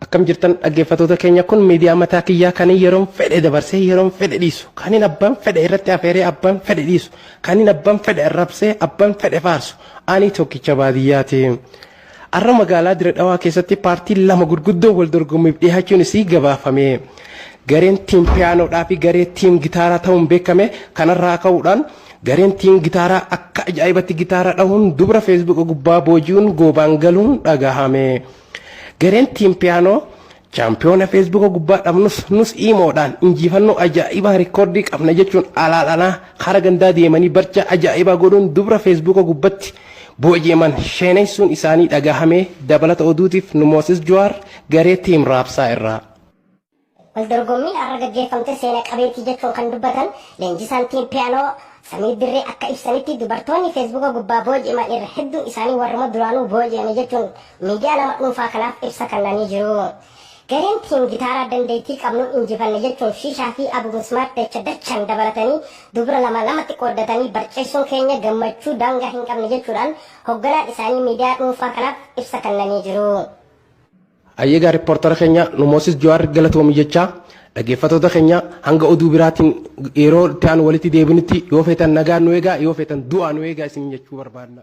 akkam jirtan dhaggeeffattoota keenya kun miidiyaa mataa kiyyaa kan yeroon fedhe dabarsee yeroon fedhe dhiisu kan abbaan fedhe irratti afeeree abbaan fedhe dhiisu kan abbaan fedhe arrabsee abbaan fedhe faarsu ani tokkicha baadiyyaati. Arra magaalaa Dirree Dhawaa keessatti paartiin lama gurguddoo wal dorgommiif dhiyaachuun isii gabaafame. Gareen tiim piyaanoodhaa fi garee tiim gitaaraa ta'uun beekame kanarraa ka'uudhaan gareen tiim gitaaraa akka ajaa'ibatti gitaaraa dhahuun dubara feesbuuk gubbaa booji'uun goobaan galuun dhagahame. Gareen tiim piyaanoo chaampiyoona feesbuuk gubbaa dhabnus nus iimoodhaan injifannoo ajaa'ibaa rikoordii qabna jechuun alaalanaa hara gandaa deemanii barcha ajaa'ibaa godhuun dubara feesbuuk gubbatti booji'aman sheenessuun isaanii dhagahame. Dabalata oduutiif nu Mooses Jawaar garee tiim raabsaa irraa. Waldorgommiin har'a gaggeeffamte seena qabeetii jechuun kan dubbatan leenjisaan tiim piyaanoo Samii Dirree akka ibsanitti dubartoonni feesbuuka gubbaa booji'aman irra hedduun isaanii warruma duraanuu booji'ame jechuun miidiyaa nama dhuunfaa kanaaf ibsa kennanii jiru. Gareen tiim gitaaraa dandeettii qabnuun injifanne jechuun Shiishaa fi Abu Musmaat dachan dabalatanii dubara lamatti qooddatanii barceessuun keenya gammachuu daangaa hin qabne jechuudhaan hoogganaan isaanii miidiyaa dhuunfaa kanaaf ibsa kennanii jiru. Ayyeegaa riippoortara keenya nu Mooses Jawaar galatoomii jechaa dhaggeeffattoota keenya hanga oduu biraatiin yeroo itti aanu walitti deebinutti yoo feetan nagaa nu eegaa yoo feetan du'aa nu eegaa isin jechuu barbaadna.